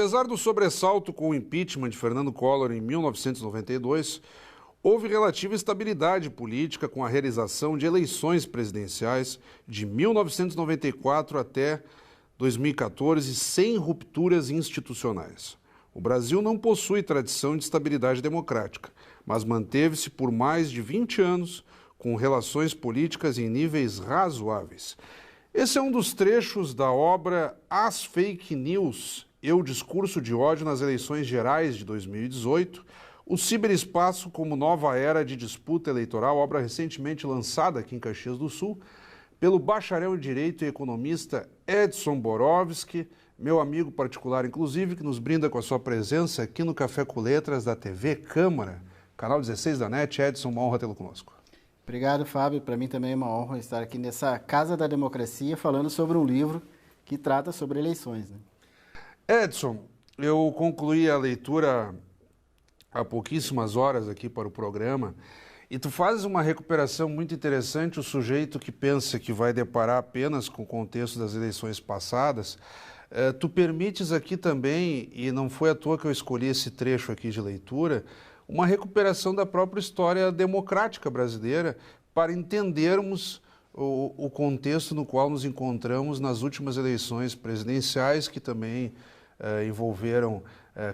Apesar do sobressalto com o impeachment de Fernando Collor em 1992, houve relativa estabilidade política com a realização de eleições presidenciais de 1994 até 2014, sem rupturas institucionais. O Brasil não possui tradição de estabilidade democrática, mas manteve-se por mais de 20 anos com relações políticas em níveis razoáveis. Esse é um dos trechos da obra As Fake News e o Discurso de Ódio nas Eleições Gerais de 2018, o ciberespaço como nova era de disputa eleitoral, obra recentemente lançada aqui em Caxias do Sul, pelo bacharel em Direito e economista Edson Borowski, meu amigo particular, inclusive, que nos brinda com a sua presença aqui no Café com Letras da TV Câmara, canal 16 da NET. Edson, uma honra tê-lo conosco. Obrigado, Fábio. Para mim também é uma honra estar aqui nessa Casa da Democracia falando sobre um livro que trata sobre eleições, né? Edson, eu concluí a leitura há pouquíssimas horas aqui para o programa e tu fazes uma recuperação muito interessante. O sujeito que pensa que vai deparar apenas com o contexto das eleições passadas, tu permites aqui também, e não foi à toa que eu escolhi esse trecho aqui de leitura, uma recuperação da própria história democrática brasileira para entendermos o contexto no qual nos encontramos nas últimas eleições presidenciais, que também envolveram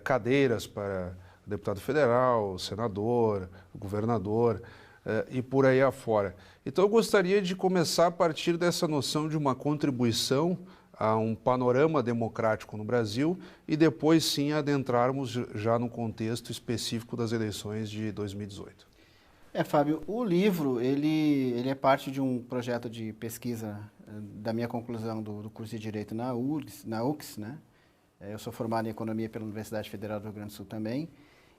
cadeiras para deputado federal, senador, governador e por aí afora. Então eu gostaria de começar a partir dessa noção de uma contribuição a um panorama democrático no Brasil e depois sim adentrarmos já no contexto específico das eleições de 2018. Fábio, o livro ele é parte de um projeto de pesquisa da minha conclusão do curso de Direito na UX, né? Eu sou formado em Economia pela Universidade Federal do Rio Grande do Sul também,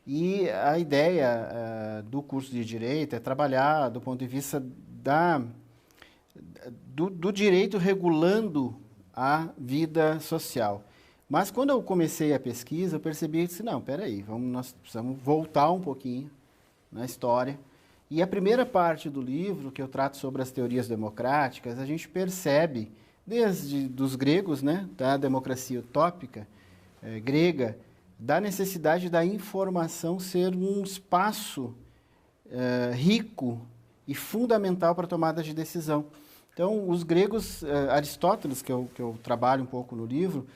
e a ideia do curso de Direito é trabalhar do ponto de vista do direito regulando a vida social. Mas quando eu comecei a pesquisa, eu percebi que, não, peraí, nós precisamos voltar um pouquinho na história. E a primeira parte do livro, que eu trato sobre as teorias democráticas, a gente percebe, desde dos gregos, né, da democracia utópica grega, da necessidade da informação ser um espaço rico e fundamental para a tomada de decisão. Então, os gregos, Aristóteles, que eu trabalho um pouco no livro,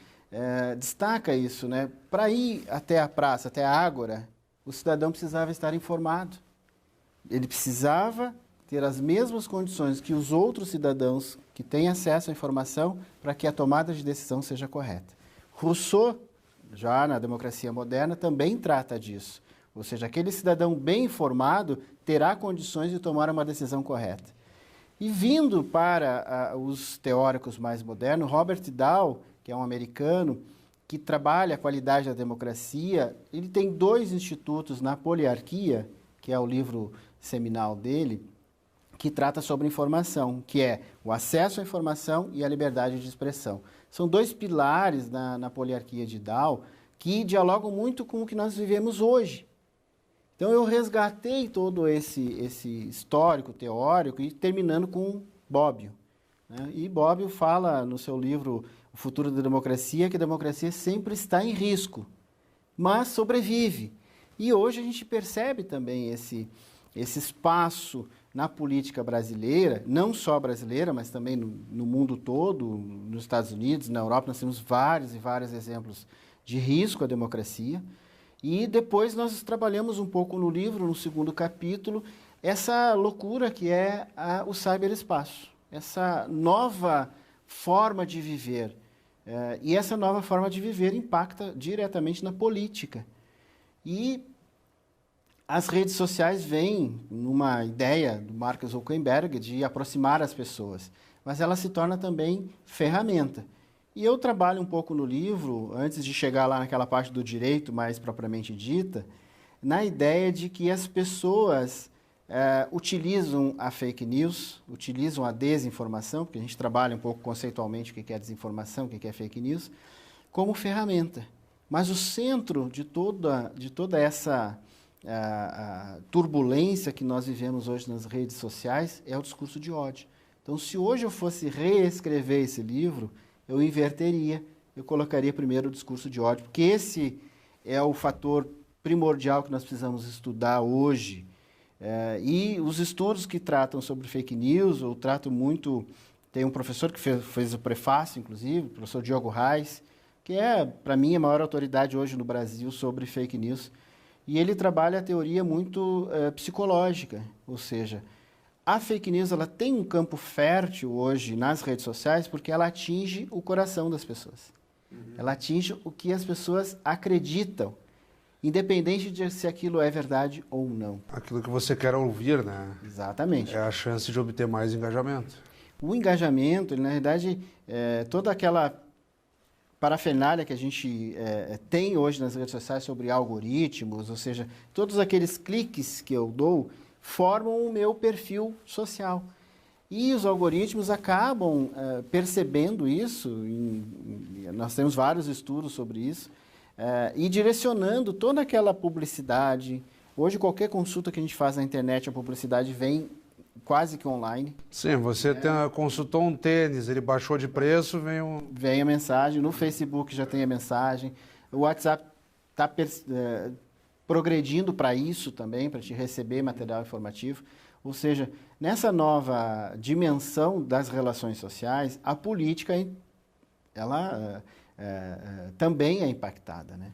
destaca isso, né? Para ir até a praça, até a ágora, o cidadão precisava estar informado. Ele precisava ter as mesmas condições que os outros cidadãos que têm acesso à informação para que a tomada de decisão seja correta. Rousseau, já na democracia moderna, também trata disso. Ou seja, aquele cidadão bem informado terá condições de tomar uma decisão correta. E vindo para os teóricos mais modernos, Robert Dahl, que é um americano que trabalha a qualidade da democracia, ele tem 2 institutos na Poliarquia, que é o livro seminal dele, que trata sobre informação, que é o acesso à informação e a liberdade de expressão. São 2 pilares na Poliarquia de Dahl que dialogam muito com o que nós vivemos hoje. Então, eu resgatei todo esse histórico teórico e terminando com Bobbio, né? E Bobbio fala no seu livro O Futuro da Democracia que a democracia sempre está em risco, mas sobrevive. E hoje a gente percebe também esse espaço na política brasileira, não só brasileira, mas também no mundo todo, nos Estados Unidos, na Europa, nós temos vários e vários exemplos de risco à democracia. E depois nós trabalhamos um pouco no livro, no segundo capítulo, essa loucura que é o ciberespaço, essa nova forma de viver. E essa nova forma de viver impacta diretamente na política. E as redes sociais vêm numa ideia do Mark Zuckerberg de aproximar as pessoas, mas ela se torna também ferramenta. E eu trabalho um pouco no livro, antes de chegar lá naquela parte do direito mais propriamente dita, na ideia de que as pessoas utilizam a fake news, utilizam a desinformação, porque a gente trabalha um pouco conceitualmente o que é desinformação, o que é fake news, como ferramenta. Mas o centro de toda essa a turbulência que nós vivemos hoje nas redes sociais é o discurso de ódio. Então, se hoje eu fosse reescrever esse livro, eu inverteria. eu colocaria primeiro o discurso de ódio, porque esse é o fator primordial que nós precisamos estudar hoje. E os estudos que tratam sobre fake news, ou tratam muito... Tem um professor que fez o prefácio, inclusive, o professor Diogo Reis, que é, para mim, a maior autoridade hoje no Brasil sobre fake news. E ele trabalha a teoria muito psicológica, ou seja, a fake news ela tem um campo fértil hoje nas redes sociais porque ela atinge o coração das pessoas. Ela atinge o que as pessoas acreditam, independente de se aquilo é verdade ou não. Aquilo que você quer ouvir, né? Exatamente. É a chance de obter mais engajamento. O engajamento, ele, na verdade, toda aquela parafernália que a gente tem hoje nas redes sociais sobre algoritmos, ou seja, todos aqueles cliques que eu dou formam o meu perfil social. E os algoritmos acabam percebendo isso, nós temos vários estudos sobre isso, e direcionando toda aquela publicidade. Hoje, qualquer consulta que a gente faz na internet, a publicidade vem quase que online. Sim, você consultou um tênis, ele baixou de preço, vem a mensagem, no Facebook já tem a mensagem, o WhatsApp está progredindo para isso também, para te receber material informativo. Ou seja, nessa nova dimensão das relações sociais, a política ela também é impactada, né?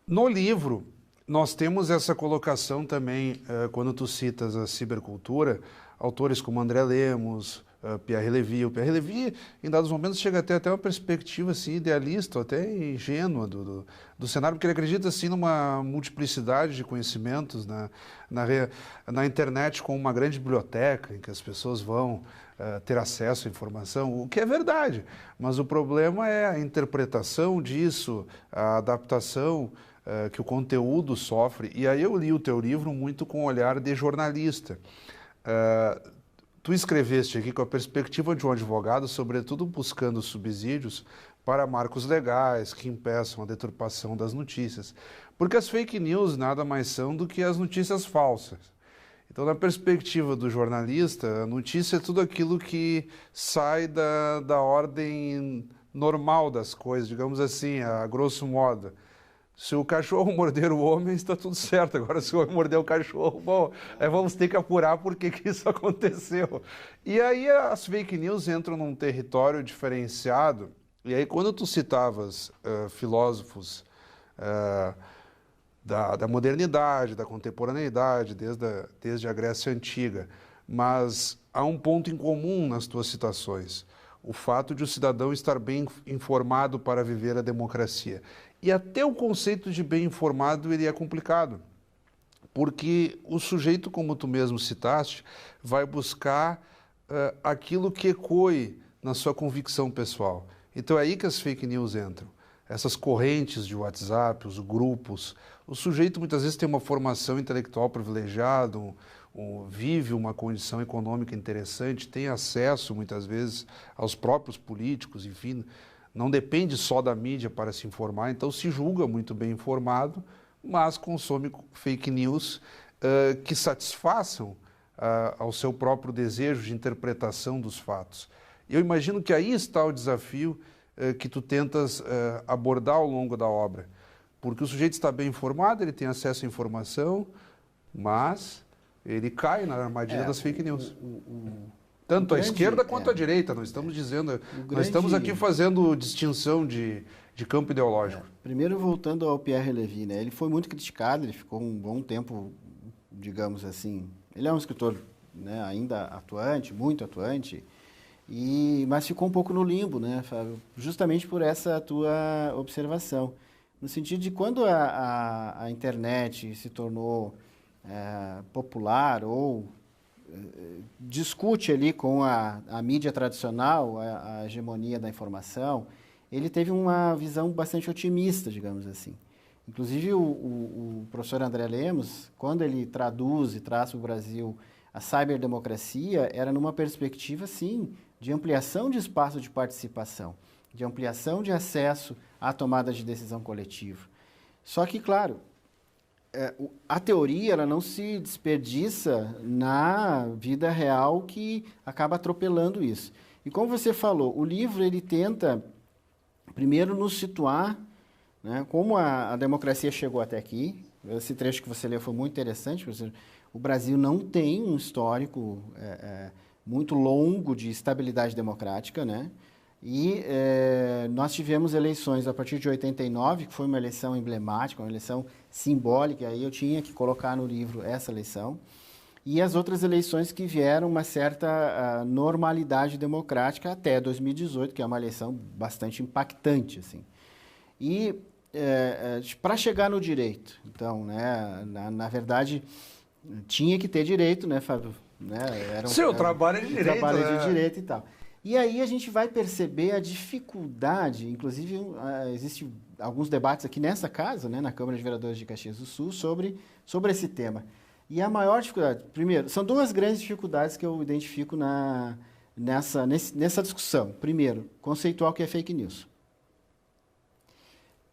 No livro, nós temos essa colocação também, quando tu citas a cibercultura, autores como André Lemos, Pierre Levy. O Pierre Levy, em dados momentos, chega a ter até uma perspectiva assim, idealista, até ingênua do cenário, porque ele acredita assim, numa multiplicidade de conhecimentos na internet, com uma grande biblioteca em que as pessoas vão ter acesso à informação, o que é verdade. Mas o problema é a interpretação disso, a adaptação que o conteúdo sofre. E aí eu li o teu livro muito com o olhar de jornalista. Tu escreveste aqui com a perspectiva de um advogado, sobretudo buscando subsídios para marcos legais que impeçam a deturpação das notícias. Porque as fake news nada mais são do que as notícias falsas. Então, na perspectiva do jornalista, a notícia é tudo aquilo que sai da ordem normal das coisas, digamos assim, a grosso modo. Se o cachorro morder o homem, está tudo certo. Agora, se o homem morder o cachorro, bom, vamos ter que apurar por que isso aconteceu. E aí as fake news entram num território diferenciado. E aí, quando tu citavas filósofos da modernidade, da contemporaneidade, desde a Grécia Antiga, mas há um ponto em comum nas tuas citações: o fato de o cidadão estar bem informado para viver a democracia. E até o conceito de bem informado ele é complicado, porque o sujeito, como tu mesmo citaste, vai buscar aquilo que ecoe na sua convicção pessoal. Então é aí que as fake news entram. Essas correntes de WhatsApp, os grupos, o sujeito muitas vezes tem uma formação intelectual privilegiada, vive uma condição econômica interessante, tem acesso muitas vezes aos próprios políticos, enfim, não depende só da mídia para se informar, então se julga muito bem informado, mas consome fake news que satisfaçam ao seu próprio desejo de interpretação dos fatos. Eu imagino que aí está o desafio que tu tentas abordar ao longo da obra, porque o sujeito está bem informado, ele tem acesso à informação, mas ele cai na armadilha das fake news. Tanto a esquerda quanto a direita, nós estamos dizendo, nós estamos aqui fazendo distinção de campo ideológico. Primeiro, voltando ao Pierre Levy, né? Ele foi muito criticado, ele ficou um bom tempo, digamos assim, ele é um escritor, né, ainda atuante, muito atuante, mas ficou um pouco no limbo, né, Fábio? Justamente por essa tua observação. No sentido de quando a internet se tornou popular ou discute ali com a mídia tradicional, a hegemonia da informação, ele teve uma visão bastante otimista, digamos assim. Inclusive, o professor André Lemos, quando ele traduz e traz para o Brasil a ciberdemocracia, era numa perspectiva, sim, de ampliação de espaço de participação, de ampliação de acesso à tomada de decisão coletiva. Só que, claro, a teoria ela não se desperdiça na vida real, que acaba atropelando isso. E como você falou, o livro ele tenta primeiro nos situar, né, como a democracia chegou até aqui. Esse trecho que você leu foi muito interessante. O Brasil não tem um histórico muito longo de estabilidade democrática, né? E nós tivemos eleições a partir de 89, que foi uma eleição emblemática, uma eleição simbólica, aí eu tinha que colocar no livro essa eleição, e as outras eleições que vieram uma certa normalidade democrática até 2018, que é uma eleição bastante impactante, assim. E para chegar no direito, então, né, na verdade, tinha que ter direito, né, Fábio? Né? Seu trabalho é de direito, trabalho né? de direito e tal. E aí a gente vai perceber a dificuldade, inclusive existem alguns debates aqui nessa casa, né, na Câmara de Vereadores de Caxias do Sul, sobre esse tema. E a maior dificuldade, primeiro, são duas grandes dificuldades que eu identifico nessa discussão. Primeiro, conceitual, que é fake news.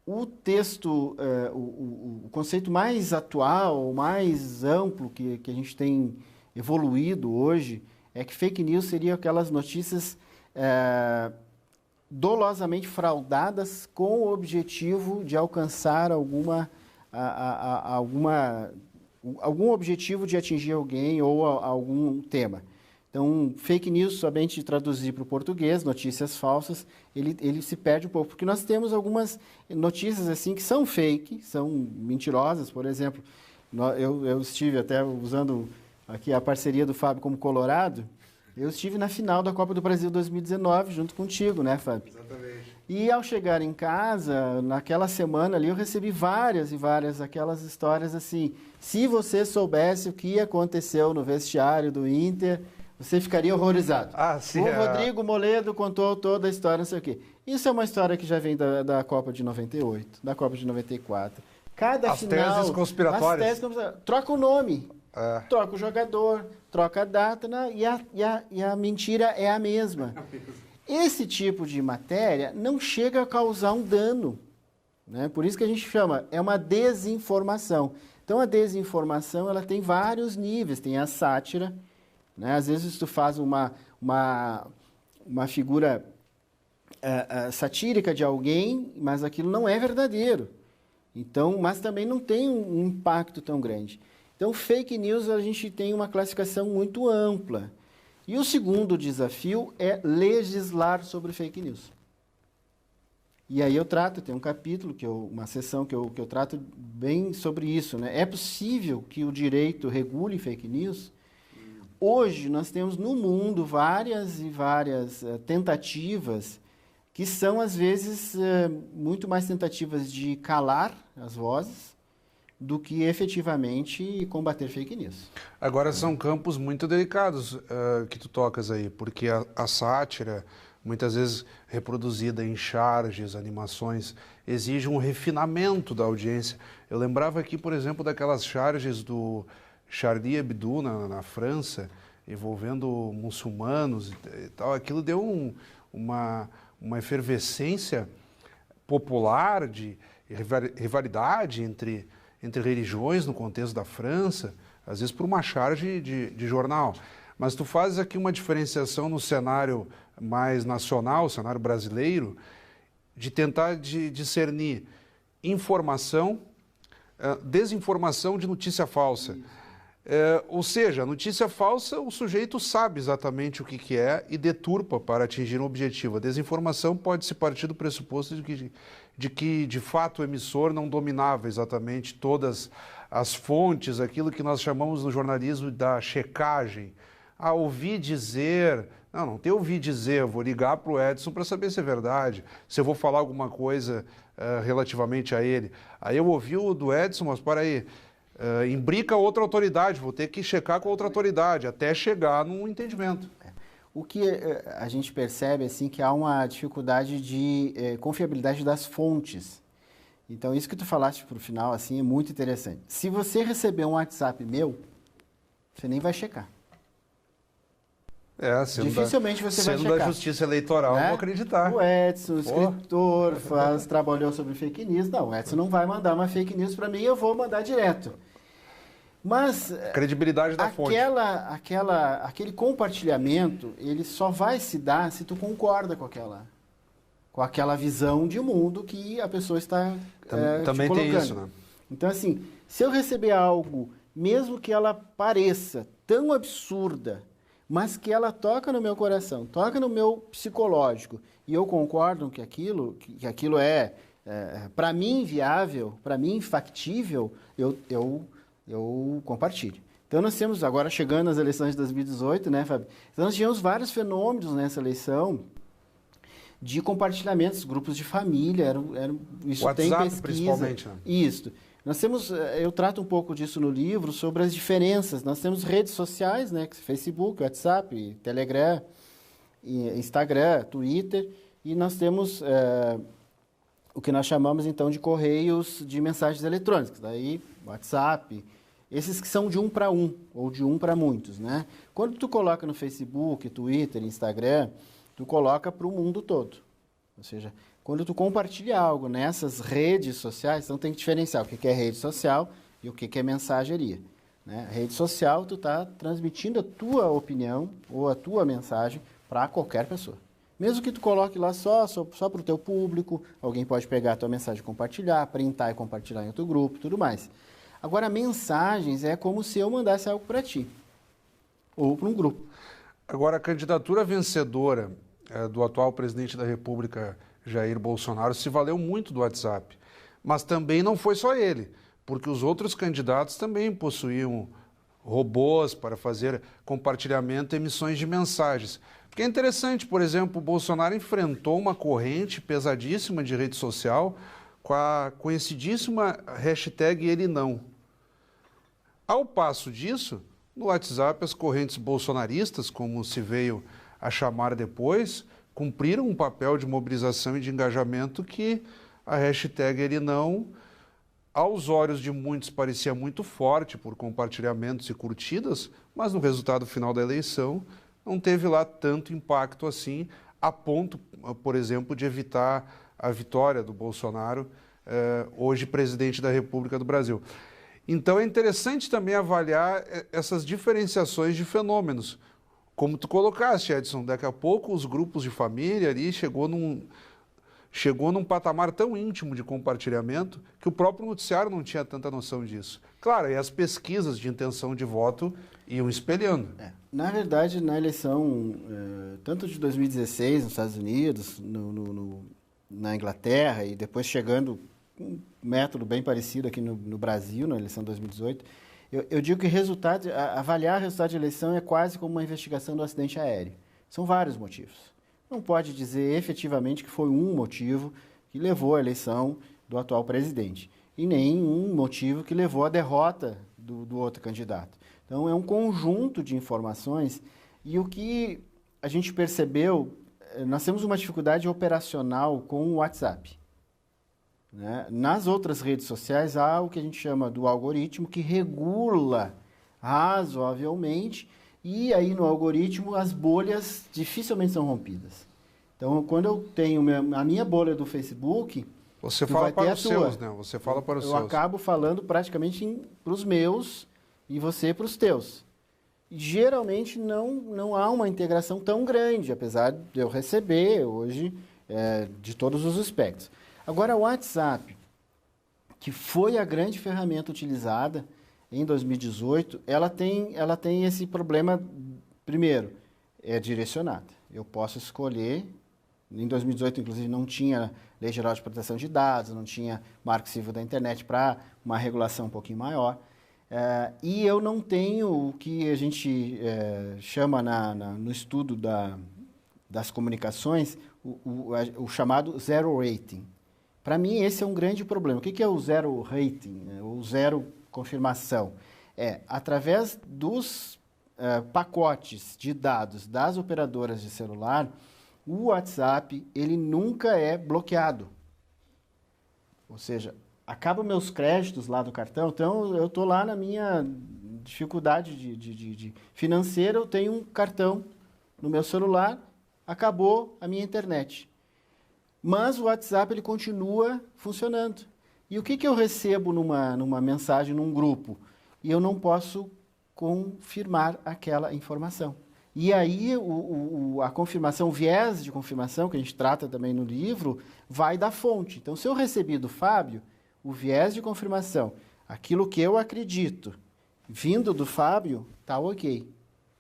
O texto, o conceito mais atual, mais amplo que a gente tem evoluído hoje, é que fake news seriam aquelas notícias dolosamente fraudadas com o objetivo de alcançar algum objetivo de atingir alguém ou algum tema. Então, fake news, somente traduzir para o português, notícias falsas, ele se perde um pouco, porque nós temos algumas notícias assim que são fake, são mentirosas. Por exemplo, eu estive até usando aqui a parceria do Fábio como Colorado. Eu estive na final da Copa do Brasil 2019 junto contigo, né, Fábio? Exatamente. E ao chegar em casa, naquela semana ali, eu recebi várias e várias aquelas histórias assim: se você soubesse o que aconteceu no vestiário do Inter, você ficaria horrorizado. Sim, o Rodrigo Moledo contou toda a história, não sei o quê. Isso é uma história que já vem da Copa de 98, da Copa de 94. Cada final... Teses conspiratórias. As teses conspiratórias. Troca o nome, troca o jogador, troca a data, né? E a mentira é a mesma. Esse tipo de matéria não chega a causar um dano, né? Por isso que a gente chama, é uma desinformação. Então, a desinformação, ela tem vários níveis. Tem a sátira, né? Às vezes tu faz uma figura satírica de alguém, mas aquilo não é verdadeiro. Então, mas também não tem um impacto tão grande. Então, fake news, a gente tem uma classificação muito ampla. E o segundo desafio é legislar sobre fake news. E aí tem um capítulo, uma sessão que eu trato bem sobre isso, né? É possível que o direito regule fake news? Hoje, nós temos no mundo várias e várias tentativas que são, às vezes, muito mais tentativas de calar as vozes do que efetivamente combater fake news. Agora, são campos muito delicados que tu tocas aí, porque a sátira, muitas vezes reproduzida em charges, animações, exige um refinamento da audiência. Eu lembrava aqui, por exemplo, daquelas charges do Charlie Hebdo na França, envolvendo muçulmanos e tal. Aquilo deu uma efervescência popular de rivalidade entre religiões no contexto da França, às vezes por uma charge de jornal. Mas tu fazes aqui uma diferenciação no cenário mais nacional, cenário brasileiro, de tentar discernir informação, desinformação de notícia falsa. Ou seja, notícia falsa, o sujeito sabe exatamente o que é e deturpa para atingir um objetivo. A desinformação pode-se partir do pressuposto de que, de fato, o emissor não dominava exatamente todas as fontes, aquilo que nós chamamos no jornalismo da checagem. Ouvi dizer... Não tem ouvi dizer, eu vou ligar para o Edson para saber se é verdade, se eu vou falar alguma coisa relativamente a ele. Aí eu ouvi o do Edson, mas para aí... imbrica outra autoridade, vou ter que checar com outra autoridade, até chegar num entendimento. O que a gente percebe assim, que há uma dificuldade de confiabilidade das fontes. Então, isso que tu falaste para o final assim, é muito interessante. Se você receber um WhatsApp meu, você nem vai checar. Dificilmente você vai checar. Sendo da Justiça Eleitoral, né? Vou acreditar. O Edson, escritor, trabalhou sobre fake news. Não, o Edson não vai mandar uma fake news para mim, eu vou mandar direto. Mas credibilidade da fonte. Aquele compartilhamento, ele só vai se dar se tu concorda com aquela com aquela visão de mundo que a pessoa está Também te tem colocando. isso, né? Então, assim, se eu receber algo, mesmo que ela pareça tão absurda, mas que ela toca no meu coração, toca no meu psicológico, e eu concordo que aquilo é para mim viável, para mim factível, eu compartilho. Então nós temos, agora chegando às eleições de 2018, né, Fábio? Então nós tivemos vários fenômenos nessa eleição de compartilhamentos, grupos de família, isso WhatsApp, tem pesquisa. principalmente, né? Isso. Nós temos, eu trato um pouco disso no livro, sobre as diferenças. Nós temos redes sociais, né, Facebook, WhatsApp, Telegram, Instagram, Twitter, e nós temos o que nós chamamos, então, de correios de mensagens eletrônicas. Daí, WhatsApp, esses que são de um para um, ou de um para muitos, né? Quando tu coloca no Facebook, Twitter, Instagram, tu coloca para o mundo todo. Ou seja, quando tu compartilha algo nessas redes sociais, então tem que diferenciar o que é rede social e o que é mensageria. Né? A rede social, tu está transmitindo a tua opinião ou a tua mensagem para qualquer pessoa. Mesmo que tu coloque lá só para o teu público, alguém pode pegar a tua mensagem e compartilhar, printar e compartilhar em outro grupo, tudo mais. Agora, mensagens é como se eu mandasse algo para ti ou para um grupo. Agora, a candidatura vencedora do atual presidente da República, Jair Bolsonaro, se valeu muito do WhatsApp. Mas também não foi só ele, porque os outros candidatos também possuíam robôs para fazer compartilhamento e emissões de mensagens. Porque é interessante, por exemplo, o Bolsonaro enfrentou uma corrente pesadíssima de rede social com a conhecidíssima hashtag ele não. Ao passo disso, no WhatsApp, as correntes bolsonaristas, como se veio a chamar depois, cumpriram um papel de mobilização e de engajamento que a hashtag ele não, aos olhos de muitos, parecia muito forte por compartilhamentos e curtidas, mas no resultado final da eleição não teve lá tanto impacto assim, a ponto, por exemplo, de evitar a vitória do Bolsonaro, hoje presidente da República do Brasil. Então é interessante também avaliar essas diferenciações de fenômenos. Como tu colocaste, Edson, daqui a pouco os grupos de família ali chegou num patamar tão íntimo de compartilhamento que o próprio noticiário não tinha tanta noção disso. Claro, e as pesquisas de intenção de voto iam espelhando. Na verdade, na eleição, tanto de 2016 nos Estados Unidos, na Inglaterra e depois chegando um método bem parecido aqui no Brasil, na eleição de 2018, eu digo que avaliar o resultado de eleição é quase como uma investigação do acidente aéreo. São vários motivos. Não pode dizer efetivamente que foi um motivo que levou à eleição do atual presidente e nem um motivo que levou à derrota do outro candidato. Então, é um conjunto de informações e o que a gente percebeu, nós temos uma dificuldade operacional com o WhatsApp. Né? Nas outras redes sociais, há o que a gente chama do algoritmo que regula razoavelmente e aí no algoritmo as bolhas dificilmente são rompidas. Então, quando eu tenho a minha bolha do Facebook, você fala para os seus, né? Você fala para os seus. Eu acabo falando praticamente para os meus e você para os teus. E, geralmente não há uma integração tão grande, apesar de eu receber hoje de todos os aspectos. Agora, o WhatsApp, que foi a grande ferramenta utilizada em 2018, ela tem esse problema, primeiro, é direcionada. Eu posso escolher, em 2018, inclusive, não tinha Lei Geral de Proteção de Dados, não tinha Marco Civil da Internet para uma regulação um pouquinho maior. E eu não tenho o que a gente chama no estudo das comunicações, o chamado zero rating. Para mim, esse é um grande problema. O que é o zero rating, o zero confirmação? Através dos pacotes de dados das operadoras de celular, o WhatsApp ele nunca é bloqueado. Ou seja, acabam meus créditos lá do cartão, então eu estou lá na minha dificuldade de financeira, eu tenho um cartão no meu celular, acabou a minha internet. Mas o WhatsApp ele continua funcionando. E o que eu recebo numa mensagem, num grupo? E eu não posso confirmar aquela informação. E aí a confirmação, o viés de confirmação, que a gente trata também no livro, vai da fonte. Então, se eu recebi do Fábio o viés de confirmação, aquilo que eu acredito, vindo do Fábio, tá ok.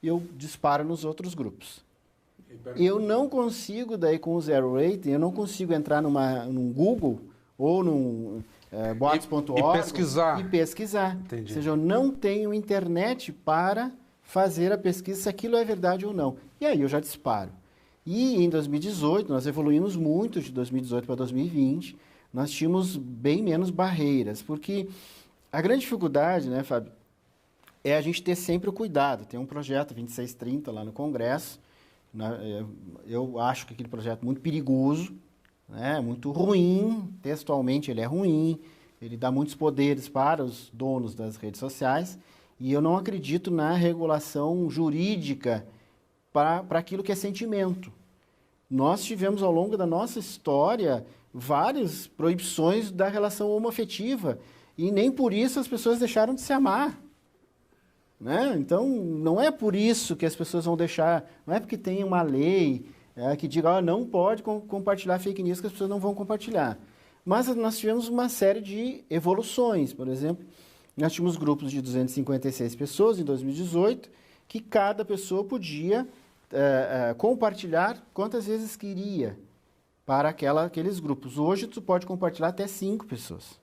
Eu disparo nos outros grupos. Eu não consigo, daí com o zero rating, eu não consigo entrar num Google ou num bots.org e pesquisar. Entendi. Ou seja, eu não tenho internet para fazer a pesquisa se aquilo é verdade ou não. E aí eu já disparo. E em 2018, nós evoluímos muito de 2018 para 2020, nós tínhamos bem menos barreiras, porque a grande dificuldade, né, Fábio, é a gente ter sempre o cuidado. Tem um projeto 2630 lá no Congresso, eu acho que aquele projeto é muito perigoso, né, muito ruim, textualmente ele é ruim, ele dá muitos poderes para os donos das redes sociais, e eu não acredito na regulação jurídica para aquilo que é sentimento. Nós tivemos ao longo da nossa história várias proibições da relação homoafetiva, e nem por isso as pessoas deixaram de se amar. Né? Então, não é por isso que as pessoas vão deixar, não é porque tem uma lei que diga não pode compartilhar fake news que as pessoas não vão compartilhar. Mas nós tivemos uma série de evoluções. Por exemplo, nós tínhamos grupos de 256 pessoas em 2018, que cada pessoa podia compartilhar quantas vezes queria para aqueles grupos. Hoje, tu pode compartilhar até 5 pessoas.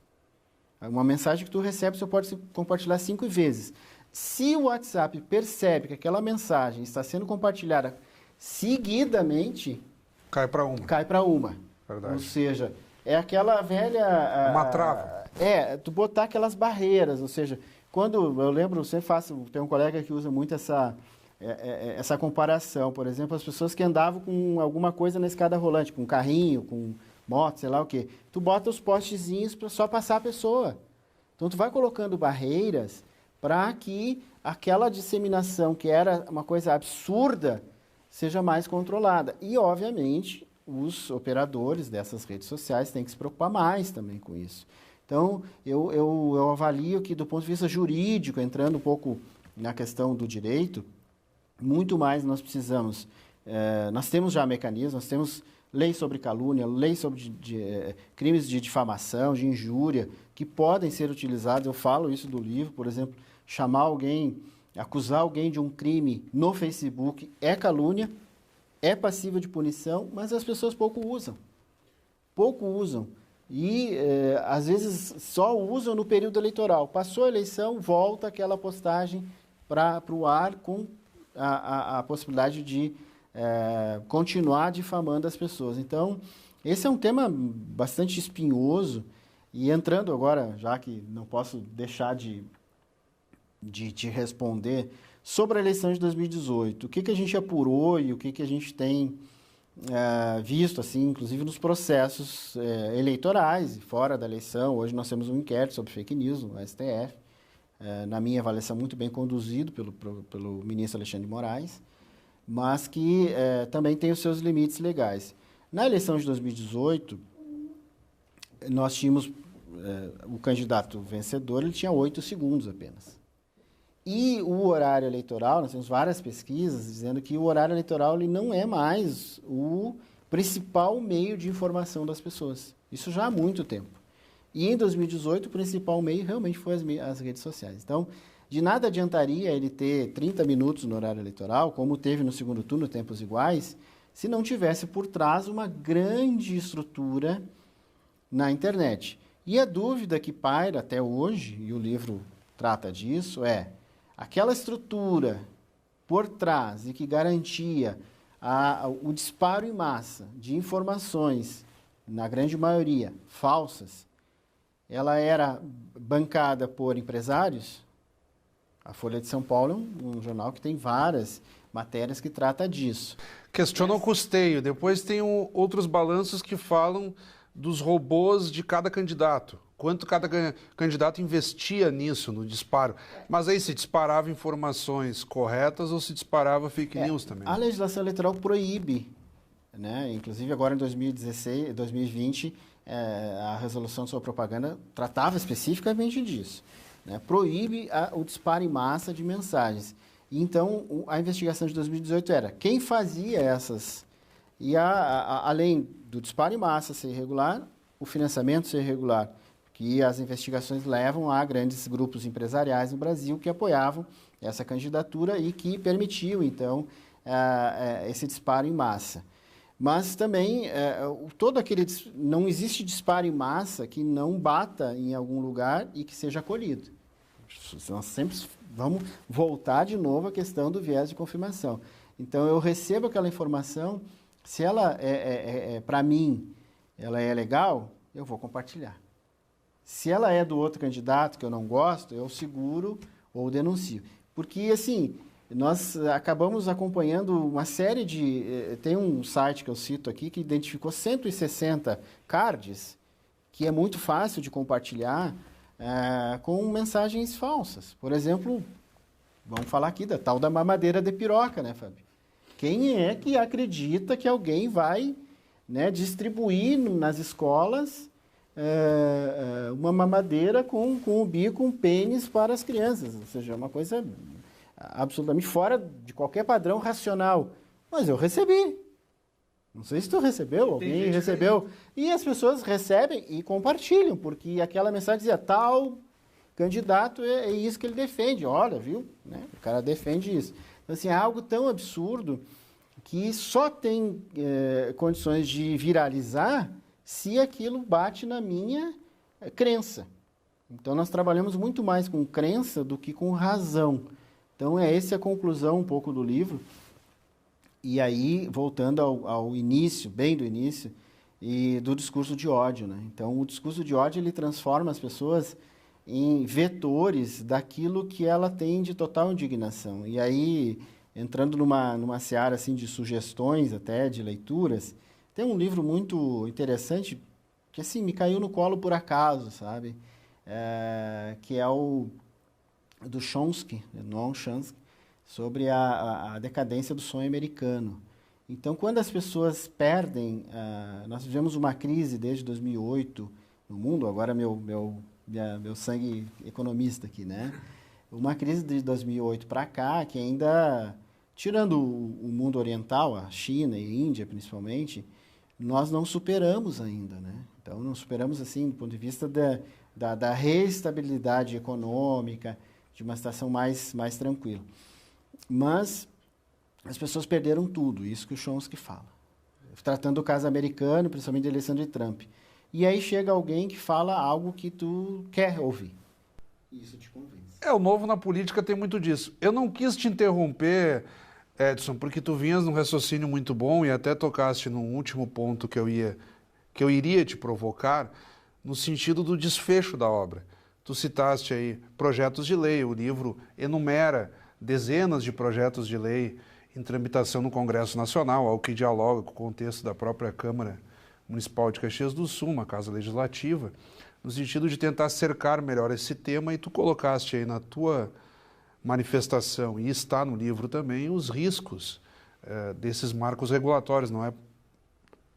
Uma mensagem que tu recebe, você pode compartilhar 5 vezes. Se o WhatsApp percebe que aquela mensagem está sendo compartilhada seguidamente... Cai para uma. Cai para uma. Verdade. Ou seja, é aquela velha... Uma trava. Tu botar aquelas barreiras. Ou seja, quando eu lembro, tem um colega que usa muito essa comparação. Por exemplo, as pessoas que andavam com alguma coisa na escada rolante, com carrinho, com moto, sei lá o quê. Tu bota os postezinhos para só passar a pessoa. Então, tu vai colocando barreiras para que aquela disseminação, que era uma coisa absurda, seja mais controlada. E, obviamente, os operadores dessas redes sociais têm que se preocupar mais também com isso. Então, eu avalio que, do ponto de vista jurídico, entrando um pouco na questão do direito, muito mais nós precisamos... nós temos já mecanismos, nós temos lei sobre calúnia, lei sobre crimes de difamação, de injúria, que podem ser utilizados. Eu falo isso do livro, por exemplo, chamar alguém, acusar alguém de um crime no Facebook é calúnia, é passível de punição, mas as pessoas pouco usam. Pouco usam. E, às vezes, só usam no período eleitoral. Passou a eleição, volta aquela postagem para o ar com a possibilidade de continuar difamando as pessoas. Então, esse é um tema bastante espinhoso. E entrando agora, já que não posso deixar de te responder, sobre a eleição de 2018, o que a gente apurou e o que a gente tem visto, assim, inclusive nos processos eleitorais e fora da eleição. Hoje nós temos um inquérito sobre fake news no STF, na minha avaliação muito bem conduzido pelo ministro Alexandre de Moraes, mas que também tem os seus limites legais. Na eleição de 2018, nós tínhamos o candidato vencedor, ele tinha 8 segundos apenas. E o horário eleitoral, nós temos várias pesquisas dizendo que o horário eleitoral ele não é mais o principal meio de informação das pessoas. Isso já há muito tempo. E em 2018, o principal meio realmente foi as redes sociais. Então, de nada adiantaria ele ter 30 minutos no horário eleitoral, como teve no segundo turno, tempos iguais, se não tivesse por trás uma grande estrutura na internet. E a dúvida que paira até hoje, e o livro trata disso, é aquela estrutura por trás e que garantia o disparo em massa de informações, na grande maioria, falsas, ela era bancada por empresários. A Folha de São Paulo é um jornal que tem várias matérias que trata disso. Questiona o custeio. Depois tem outros balanços que falam dos robôs de cada candidato. Quanto cada candidato investia nisso, no disparo. Mas aí se disparava informações corretas ou se disparava fake news também? A legislação eleitoral proíbe, né? Inclusive agora em 2020, a resolução sobre propaganda tratava especificamente disso. Né? Proíbe o disparo em massa de mensagens. Então, a investigação de 2018 era quem fazia essas... E além do disparo em massa ser irregular, o financiamento ser irregular, que as investigações levam a grandes grupos empresariais no Brasil que apoiavam essa candidatura e que permitiu, então, esse disparo em massa. Mas também, não existe disparo em massa que não bata em algum lugar e que seja acolhido. Nós sempre vamos voltar de novo à questão do viés de confirmação. Então, eu recebo aquela informação, se ela para mim, ela é legal, eu vou compartilhar. Se ela é do outro candidato que eu não gosto, eu seguro ou denuncio. Porque, assim, nós acabamos acompanhando uma série de... Tem um site que eu cito aqui que identificou 160 cards, que é muito fácil de compartilhar, com mensagens falsas. Por exemplo, vamos falar aqui da tal da mamadeira de piroca, né, Fábio? Quem é que acredita que alguém vai, né, distribuir nas escolas uma mamadeira com o bico, um pênis para as crianças? Ou seja, é uma coisa absolutamente fora de qualquer padrão racional. Mas eu recebi. Não sei se tu recebeu, alguém recebeu. E as pessoas recebem e compartilham, porque aquela mensagem dizia, tal candidato é isso que ele defende. Olha, viu? Né? O cara defende isso. Então, assim, é algo tão absurdo que só tem condições de viralizar se aquilo bate na minha crença. Então, nós trabalhamos muito mais com crença do que com razão. Então, essa a conclusão um pouco do livro. E aí, voltando ao início, bem do início, e do discurso de ódio, né? Então, o discurso de ódio, ele transforma as pessoas em vetores daquilo que ela tem de total indignação. E aí, entrando numa seara assim, de sugestões até, de leituras, tem um livro muito interessante, que assim, me caiu no colo por acaso, sabe? Que é o do Chomsky, Noam Chomsky, sobre a decadência do sonho americano. Então, quando as pessoas perdem... nós vivemos uma crise desde 2008 no mundo, agora meu sangue economista aqui, né? Uma crise de 2008 para cá, que ainda, tirando o mundo oriental, a China e a Índia principalmente, nós não superamos ainda, né? Então, não superamos, assim, do ponto de vista da reestabilidade econômica, de uma situação mais tranquila. Mas as pessoas perderam tudo, isso que o Chomsky fala. Tratando do caso americano, principalmente da eleição de Trump. E aí chega alguém que fala algo que tu quer ouvir. Isso te convence. O novo na política tem muito disso. Eu não quis te interromper, Edson, porque tu vinhas num raciocínio muito bom e até tocaste num último ponto que eu iria te provocar, no sentido do desfecho da obra. Tu citaste aí projetos de lei, o livro enumera dezenas de projetos de lei em tramitação no Congresso Nacional, ao que dialoga com o contexto da própria Câmara Municipal de Caxias do Sul, uma casa legislativa, no sentido de tentar cercar melhor esse tema, e tu colocaste aí na tua manifestação, e está no livro também, os riscos desses marcos regulatórios. Não é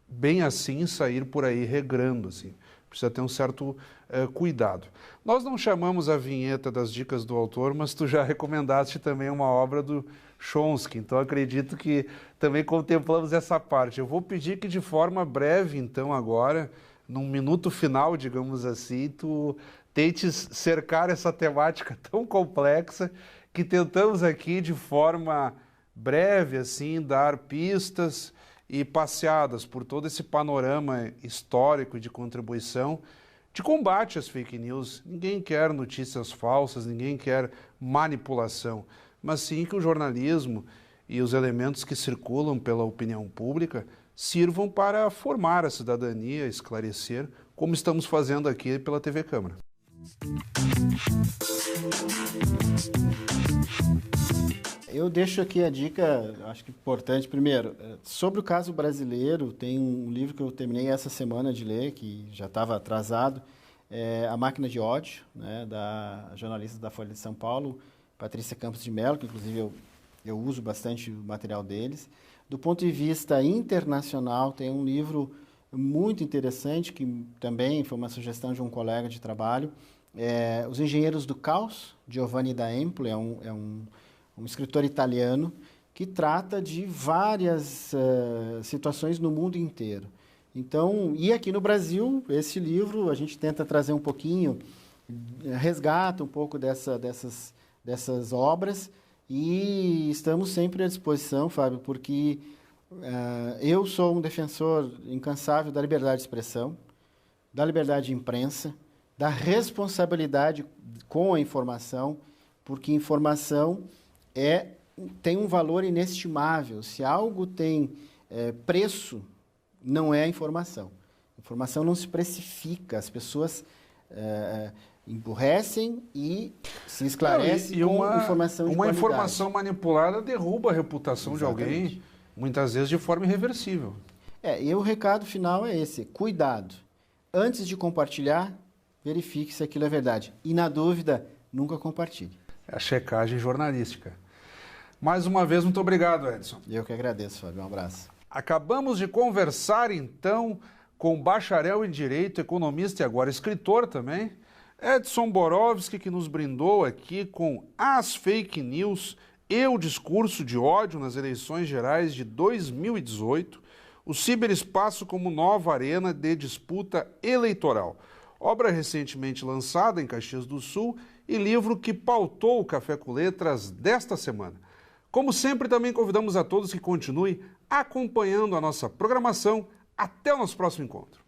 bem assim sair por aí regrando, assim. Precisa ter um certo cuidado. Nós não chamamos a vinheta das dicas do autor, mas tu já recomendaste também uma obra do Chomsky, então acredito que também contemplamos essa parte. Eu vou pedir que de forma breve, então, agora, num minuto final, digamos assim, tu tentes cercar essa temática tão complexa que tentamos aqui de forma breve, assim, dar pistas e passeadas por todo esse panorama histórico e de contribuição de combate às fake news. Ninguém quer notícias falsas, ninguém quer manipulação, mas sim que o jornalismo e os elementos que circulam pela opinião pública sirvam para formar a cidadania, esclarecer, como estamos fazendo aqui pela TV Câmara. Eu deixo aqui a dica, acho que importante. Primeiro, sobre o caso brasileiro, tem um livro que eu terminei essa semana de ler, que já estava atrasado, A Máquina de Ódio, né, da jornalista da Folha de São Paulo, Patrícia Campos de Mello, que inclusive eu uso bastante o material deles. Do ponto de vista internacional, tem um livro muito interessante, que também foi uma sugestão de um colega de trabalho, Os Engenheiros do Caos, Giovanni da Empoli, é um um escritor italiano, que trata de várias situações no mundo inteiro. Então, e aqui no Brasil, esse livro a gente tenta trazer um pouquinho, resgata um pouco dessas obras, e estamos sempre à disposição, Fábio, porque eu sou um defensor incansável da liberdade de expressão, da liberdade de imprensa, da responsabilidade com a informação, porque informação tem um valor inestimável. Se algo tem preço, não é a informação. A informação não se precifica, as pessoas emburrecem e se esclarecem com informação de qualidade. Uma informação manipulada derruba a reputação de alguém, muitas vezes de forma irreversível. E o recado final é esse: cuidado. Antes de compartilhar, verifique se aquilo é verdade. E, na dúvida, nunca compartilhe. É a checagem jornalística. Mais uma vez, muito obrigado, Edson. Eu que agradeço, Fábio. Um abraço. Acabamos de conversar, então, com o bacharel em Direito, economista e agora escritor também, Edson Borowski, que nos brindou aqui com as fake news e o discurso de ódio nas eleições gerais de 2018, o ciberespaço como nova arena de disputa eleitoral. Obra recentemente lançada em Caxias do Sul e livro que pautou o Café com Letras desta semana. Como sempre, também convidamos a todos que continuem acompanhando a nossa programação. Até o nosso próximo encontro.